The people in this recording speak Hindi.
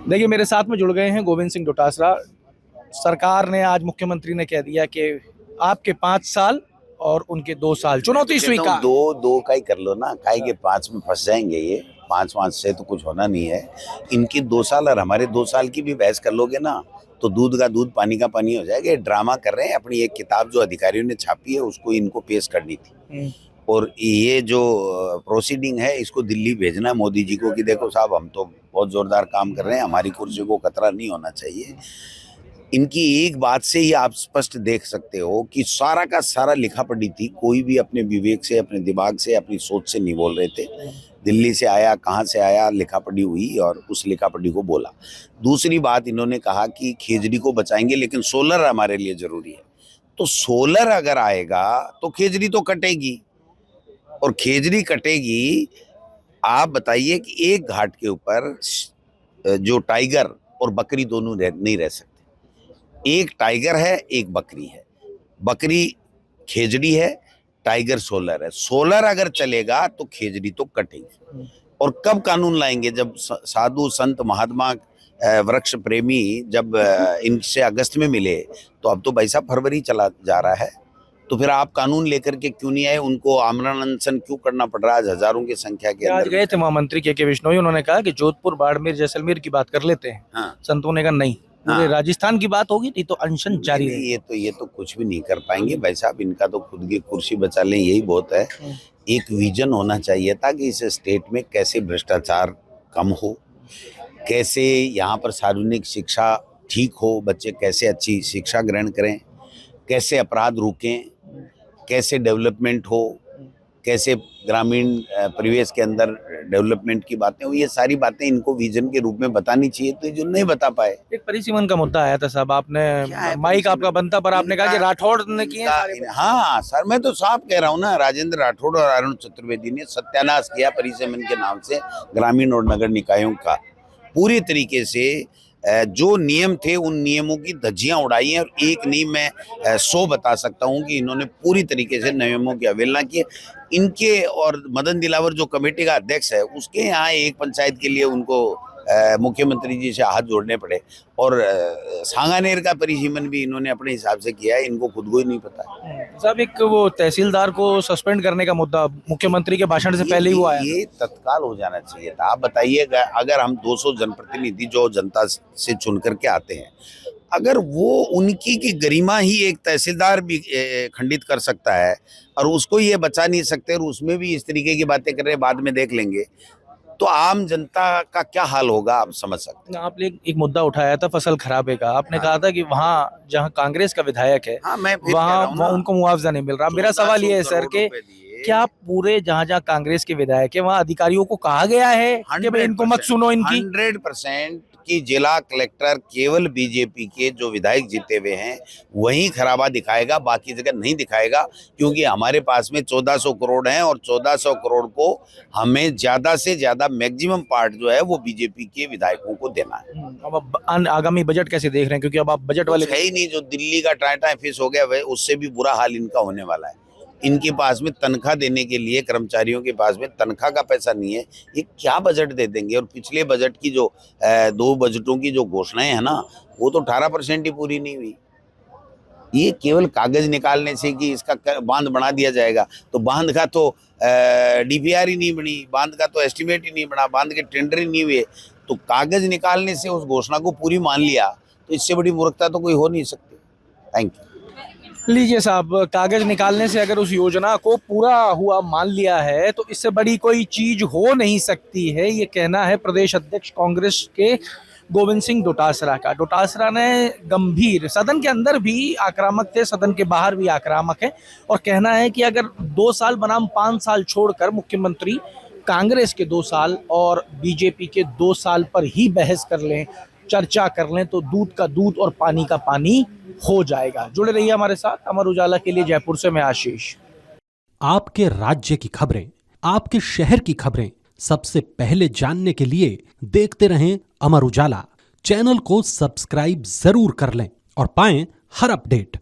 देखिए, मेरे साथ में जुड़ गए हैं गोविंद सिंह डोटासरा। सरकार ने आज, मुख्यमंत्री ने कह दिया कि आपके 5 साल और उनके 2 साल, चुनौती स्वीकार। दो दो का ही कर लो ना, काहे के 5 में फंस जाएंगे ये। 5 से तो कुछ होना नहीं है। इनकी 2 साल और हमारे 2 साल की भी बहस कर लोगे ना, तो दूध का दूध पानी का पानी हो जाएगा। ये ड्रामा कर रहे हैं। अपनी एक किताब जो अधिकारियों ने छापी है उसको इनको पेश करनी थी, और ये जो प्रोसीडिंग है इसको दिल्ली भेजना है मोदी जी को कि देखो साहब, हम तो बहुत जोरदार काम कर रहे हैं, हमारी कुर्सी को खतरा नहीं होना चाहिए। इनकी एक बात से ही आप स्पष्ट देख सकते हो कि सारा का सारा लिखा पढ़ी थी। कोई भी अपने विवेक से, अपने दिमाग से, अपनी सोच से नहीं बोल रहे थे। दिल्ली से आया, कहाँ से आया, लिखा पढ़ी हुई और उस लिखा पढ़ी को बोला। दूसरी बात, इन्होंने कहा कि खेजड़ी को बचाएंगे लेकिन सोलर हमारे लिए जरूरी है। तो सोलर अगर आएगा तो खेजड़ी तो कटेगी, और खेजड़ी कटेगी। आप बताइए कि एक घाट के ऊपर जो टाइगर और बकरी दोनों नहीं रह सकते। एक टाइगर है, एक बकरी है। बकरी खेजड़ी है, टाइगर सोलर है। सोलर अगर चलेगा तो खेजड़ी तो कटेगी। और कब कानून लाएंगे? जब साधु संत महात्मा वृक्ष प्रेमी जब इनसे अगस्त में मिले, तो अब तो भाई साहब फरवरी चला जा रहा है। तो फिर आप कानून लेकर के क्यों नहीं आए? उनको आमरण अनशन क्यों करना पड़ रहा है? आज हजारों की संख्या के आज अंदर गए थे महामंत्री के विश्नोई, उन्होंने कहा कि जोधपुर, बाड़मेर, जैसलमेर की बात कर लेते हैं। हाँ। संतों ने कहा नहीं, पूरे हाँ। राजस्थान की बात होगी, नहीं तो अनशन जारी नहीं, ये तो कुछ भी नहीं कर पाएंगे भाई साहब। इनका तो खुद की कुर्सी बचा लें यही बहुत है। एक विजन होना चाहिए था कि इस स्टेट में कैसे भ्रष्टाचार कम हो, कैसे यहाँ पर सार्वजनिक शिक्षा ठीक हो, बच्चे कैसे अच्छी शिक्षा ग्रहण करें, कैसे अपराध रुकें, कैसे डेवलपमेंट हो, कैसे ग्रामीण परिवेश के अंदर डेवलपमेंट की बातें हो। ये सारी बातें इनको विजन के रूप में बतानी चाहिए, तो जो नहीं बता पाए। एक परिसीमन का मुद्दा आया था साहब, आपने माइक आपका बनता, पर आपने कहा कि राठौड़ ने किए। हाँ सर, मैं तो साफ कह रहा हूँ ना, राजेंद्र राठौड़ और अरुण चतुर्वेदी ने सत्यानाश किया परिसीमन के नाम से ग्रामीण और नगर निकायों का। पूरी तरीके से जो नियम थे उन नियमों की धज्जियां उड़ाई हैं, और एक नहीं मैं 100 बता सकता हूं कि इन्होंने पूरी तरीके से नियमों की अवहेलना की है। इनके और मदन दिलावर जो कमेटी का अध्यक्ष है, उसके यहाँ एक पंचायत के लिए उनको मुख्यमंत्री जी से हाथ जोड़ने पड़े, और सांगानेर का परिसीमन भी इन्होंने अपने हिसाब से किया है। इनको खुद को ही नहीं पता। साहब, एक वो तहसीलदार को सस्पेंड करने का मुद्दा मुख्यमंत्री के भाषण से पहले ही वो आया। ये तत्काल हो जाना चाहिए था। आप बताइएगा, अगर हम 200 जनप्रतिनिधि जो जनता से चुन करके आते हैं, अगर वो उनकी की गरिमा ही एक तहसीलदार भी खंडित कर सकता है, और उसको ये बचा नहीं सकते, और उसमें भी इस तरीके की बातें कर रहे हैं, बाद में देख लेंगे, तो आम जनता का क्या हाल होगा आप समझ सकते हैं। आपने एक मुद्दा उठाया था फसल खराबे का। आपने कहा था कि वहाँ जहाँ कांग्रेस का विधायक है, वहाँ उनको मुआवजा नहीं मिल रहा। मेरा सवाल ये है सर कि क्या पूरे जहाँ जहाँ कांग्रेस के विधायक है, वहाँ अधिकारियों को कहा गया है कि भाई इनको मत सुनो? इनकी 100% की जिला कलेक्टर केवल बीजेपी के जो विधायक जीते हुए हैं वही खराबा दिखाएगा, बाकी जगह नहीं दिखाएगा। क्योंकि हमारे पास में 1400 करोड़ हैं, और 1400 करोड़ को हमें ज्यादा से ज्यादा मैक्सिमम पार्ट जो है वो बीजेपी के विधायकों को देना है। अब आगामी बजट कैसे देख रहे हैं? क्योंकि अब आप बजट वाले है ही नहीं। जो दिल्ली का टाटा फिश हो गया, उससे भी बुरा हाल इनका होने वाला है। इनके पास में तनख्वाह देने के लिए, कर्मचारियों के पास में तनख्वाह का पैसा नहीं है। ये क्या बजट दे देंगे? और पिछले बजट की जो 2 बजटों की जो घोषणाएं हैं ना, वो तो 18% ही पूरी नहीं हुई। ये केवल कागज निकालने से कि इसका बांध बना दिया जाएगा, तो बांध का तो डीपीआर ही नहीं बनी, बांध का तो एस्टिमेट ही नहीं बना, बांध के टेंडर ही नहीं हुए। तो कागज निकालने से उस घोषणा को पूरी मान लिया, तो इससे बड़ी मूर्खता तो कोई हो नहीं सकती। Thank you. लीजिए साहब, कागज निकालने से अगर उस योजना को पूरा हुआ मान लिया है, तो इससे बड़ी कोई चीज हो नहीं सकती है। ये कहना है प्रदेश अध्यक्ष कांग्रेस के गोविंद सिंह डोटासरा का। डोटासरा ने गंभीर, सदन के अंदर भी आक्रामक थे, सदन के बाहर भी आक्रामक है, और कहना है कि अगर 2 साल बनाम 5 साल छोड़कर मुख्यमंत्री कांग्रेस के 2 साल और बीजेपी के 2 साल पर ही बहस कर लें, चर्चा कर लें, तो दूध का दूध और पानी का पानी हो जाएगा। जुड़े रहिए हमारे साथ। अमर उजाला के लिए जयपुर से मैं आशीष। आपके राज्य की खबरें, आपके शहर की खबरें सबसे पहले जानने के लिए देखते रहें अमर उजाला। चैनल को सब्सक्राइब जरूर कर लें और पाएं हर अपडेट।